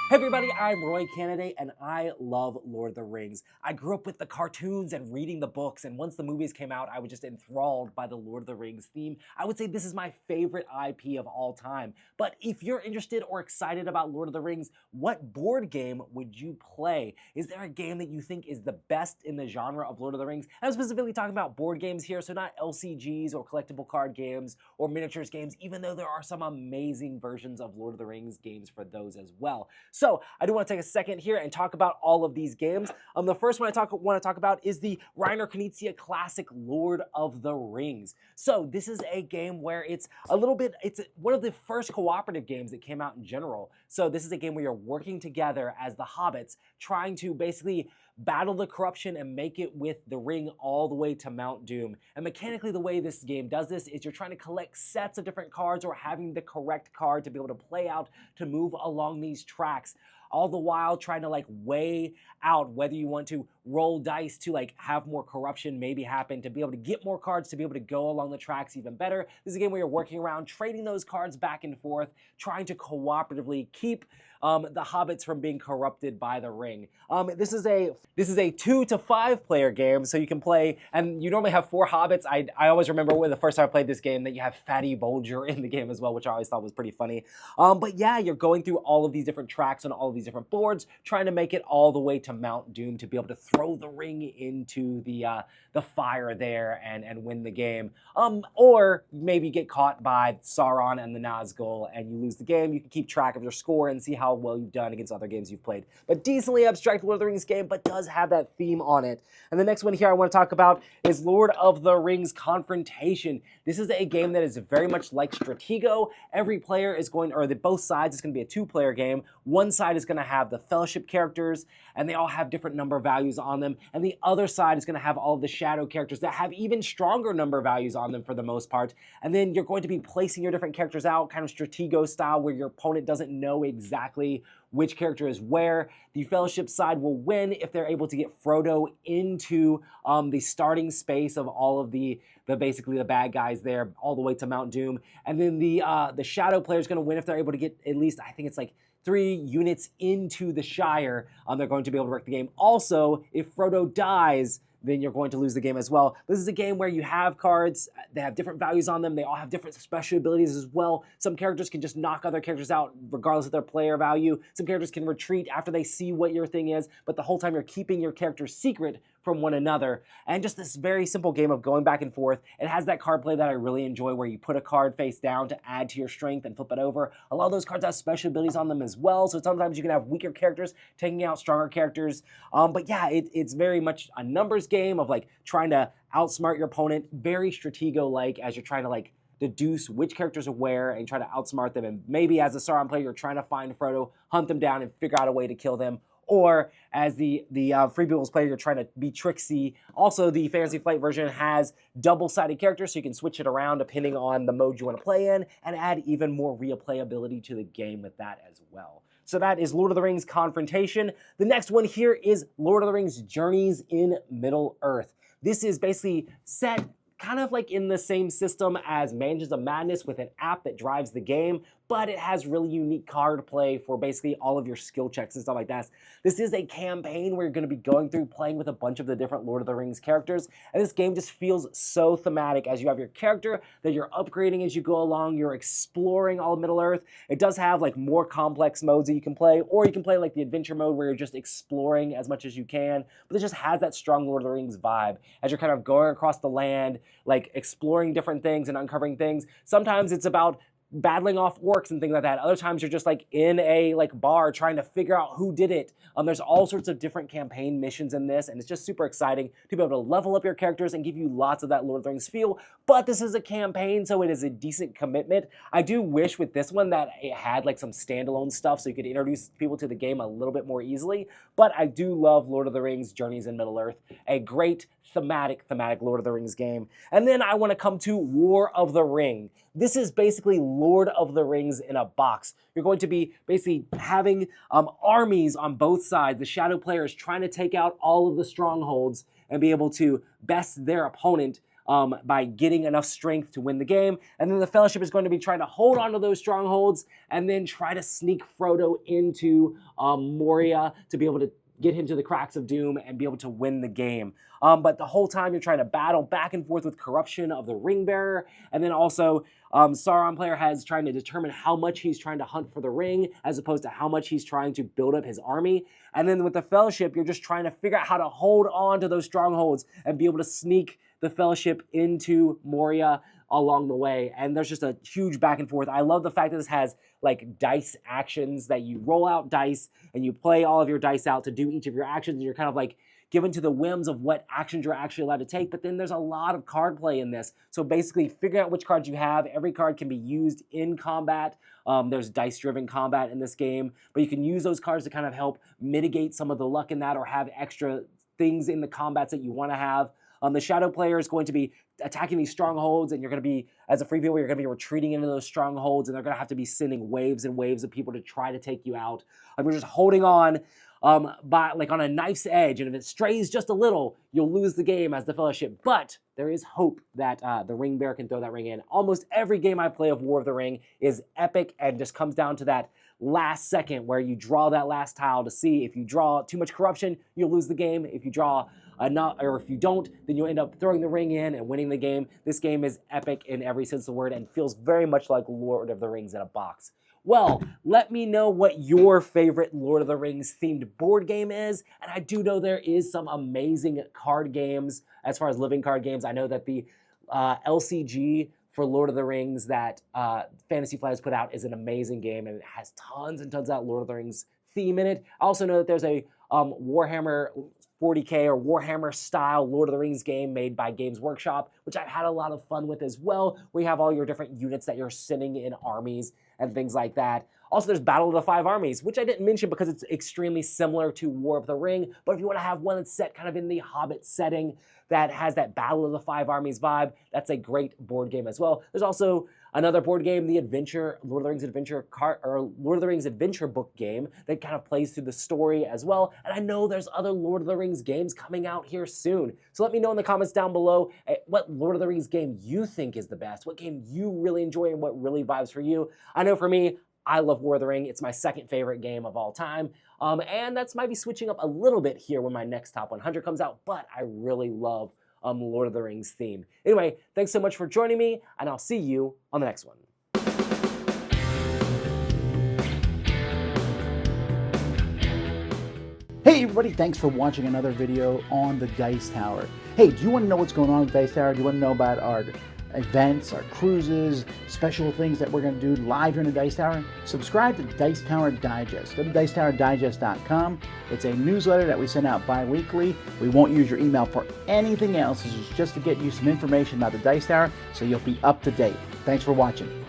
Hey everybody, I'm Roy Cannaday, and I love Lord of the Rings. I grew up with the cartoons and reading the books, and once the movies came out, I was just enthralled by the Lord of the Rings theme. I would say this is my favorite IP of all time. But if you're interested or excited about Lord of the Rings, what board game would you play? Is there a game that you think is the best in the genre of Lord of the Rings? I'm specifically talking about board games here, so not LCGs or collectible card games or miniatures games, even though there are some amazing versions of Lord of the Rings games for those as well. So I do want to take a second here and talk about all of these games. The first one I want to talk about is the Reiner Knizia classic Lord of the Rings. So this is a game where it's one of the first cooperative games that came out in general. So this is a game where you're working together as the hobbits, trying to basically battle the corruption and make it with the ring all the way to Mount Doom. And mechanically, the way this game does this is you're trying to collect sets of different cards or having the correct card to be able to play out to move along these tracks, all the while trying to weigh out whether you want to roll dice to have more corruption maybe happen to be able to get more cards to be able to go along the tracks even better. This is a game where you're working around, trading those cards back and forth, trying to cooperatively keep the hobbits from being corrupted by the ring. This is a 2 to 5 player game, so you can play, and you normally have 4 hobbits. I always remember when the first time I played this game that you have Fatty Bolger in the game as well, which I always thought was pretty funny. But yeah, you're going through all of these different tracks on all of these different boards, trying to make it all the way to Mount Doom to be able to throw the ring into the fire there and win the game. Or maybe get caught by Sauron and the Nazgul and you lose the game. You can keep track of your score and see how well you've done against other games you've played. But decently abstract Lord of the Rings game, but does have that theme on it. And the next one here I want to talk about is Lord of the Rings Confrontation. This is a game that is very much like Stratego. Every player is going, or both sides, it's going to be a 2-player game. One side is going to have the Fellowship characters, and they all have different number values on them. And the other side is going to have all the Shadow characters that have even stronger number values on them for the most part. And then you're going to be placing your different characters out, kind of Stratego style, where your opponent doesn't know exactly which character is where. The Fellowship side will win if they're able to get Frodo into the starting space of all of the basically the bad guys there, all the way to Mount Doom. And then the Shadow player is going to win if they're able to get at least, I think it's 3 units into the Shire. They're going to be able to wreck the game. Also, if Frodo dies, then you're going to lose the game as well. This is a game where you have cards, they have different values on them, they all have different special abilities as well. Some characters can just knock other characters out regardless of their player value. Some characters can retreat after they see what your thing is, but the whole time you're keeping your character's secret from one another. And just this very simple game of going back and forth. It has that card play that I really enjoy where you put a card face down to add to your strength and flip it over. A lot of those cards have special abilities on them as well, so sometimes you can have weaker characters taking out stronger characters. But yeah, it's very much a numbers game of trying to outsmart your opponent, very Stratego-like as you're trying to deduce which characters are where and try to outsmart them. And maybe as a Sauron player, you're trying to find Frodo, hunt them down, and figure out a way to kill them. Or as the Free People's player, you're trying to be tricksy. Also, the Fantasy Flight version has double-sided characters, so you can switch it around depending on the mode you want to play in, and add even more replayability to the game with that as well. So that is Lord of the Rings Confrontation. The next one here is Lord of the Rings Journeys in Middle-earth. This is basically set kind of in the same system as Mansions of Madness with an app that drives the game, but it has really unique card play for basically all of your skill checks and stuff like that. This is a campaign where you're going to be going through playing with a bunch of the different Lord of the Rings characters, and this game just feels so thematic as you have your character that you're upgrading as you go along, you're exploring all of Middle-earth. It does have more complex modes that you can play, or you can play the adventure mode where you're just exploring as much as you can, but it just has that strong Lord of the Rings vibe as you're kind of going across the land, exploring different things and uncovering things. Sometimes it's about battling off orcs and things like that. Other times you're just in a bar trying to figure out who did it. There's all sorts of different campaign missions in this, and it's just super exciting to be able to level up your characters and give you lots of that Lord of the Rings feel. But this is a campaign, so it is a decent commitment. I do wish with this one that it had some standalone stuff so you could introduce people to the game a little bit more easily. But I do love Lord of the Rings Journeys in Middle-earth, a great thematic Lord of the Rings game. And then I want to come to War of the Ring. This is basically Lord of the Rings in a box. You're going to be basically having armies on both sides. The Shadow player is trying to take out all of the strongholds and be able to best their opponent by getting enough strength to win the game. And then the Fellowship is going to be trying to hold on to those strongholds and then try to sneak Frodo into Moria to be able to get him to the cracks of doom and be able to win the game. But the whole time you're trying to battle back and forth with corruption of the ring bearer, and then also Sauron player has trying to determine how much he's trying to hunt for the ring as opposed to how much he's trying to build up his army. And then with the Fellowship, you're just trying to figure out how to hold on to those strongholds and be able to sneak the Fellowship into Moria along the way. And there's just a huge back and forth. I love the fact that this has like dice actions that you roll out dice and you play all of your dice out to do each of your actions. And you're kind of like given to the whims of what actions you're actually allowed to take. But then there's a lot of card play in this. So basically figuring out which cards you have. Every card can be used in combat. There's dice-driven combat in this game, but you can use those cards to kind of help mitigate some of the luck in that or have extra things in the combats that you want to have. The Shadow player is going to be attacking these strongholds, and you're going to be, as a free player, you're going to be retreating into those strongholds, and they're going to have to be sending waves and waves of people to try to take you out. You're just holding on by like on a knife's edge, and if it strays just a little, you'll lose the game as the Fellowship. But there is hope that the ring bearer can throw that ring in. Almost every game I play of War of the Ring is epic and just comes down to that last second where you draw that last tile to see if you draw too much corruption, you'll lose the game. If you draw or if you don't, then you'll end up throwing the ring in and winning the game. This game is epic in every sense of the word and feels very much like Lord of the Rings in a box. Well, let me know what your favorite Lord of the Rings themed board game is. And I do know there is some amazing card games as far as living card games. I know that the LCG for Lord of the Rings that Fantasy Flight has put out is an amazing game, and it has tons and tons of that Lord of the Rings theme in it. I also know that there's a Warhammer 40K or Warhammer style Lord of the Rings game made by Games Workshop, which I've had a lot of fun with as well, where you have all your different units that you're sending in armies and things like that. Also, there's Battle of the Five Armies, which I didn't mention because it's extremely similar to War of the Ring, but if you want to have one that's set kind of in the Hobbit setting that has that Battle of the Five Armies vibe, that's a great board game as well. There's also another board game, the Lord of the Rings Lord of the Rings Adventure book game that kind of plays through the story as well. And I know there's other Lord of the Rings games coming out here soon. So let me know in the comments down below what Lord of the Rings game you think is the best, what game you really enjoy and what really vibes for you. I know for me, I love War of the Ring. It's my second favorite game of all time. And that's might be switching up a little bit here when my next top 100 comes out, but I really love Lord of the Rings theme. Anyway, thanks so much for joining me, and I'll see you on the next one. Hey everybody, thanks for watching another video on the Dice Tower. Hey, do you want to know what's going on with Dice Tower? Do you want to know about our events, our cruises, special things that we're going to do live here in the Dice Tower? Subscribe to Dice Tower Digest. Go to dicetowerdigest.com. It's a newsletter that we send out bi-weekly. We won't use your email for anything else. This is just to get you some information about the Dice Tower so you'll be up to date. Thanks for watching.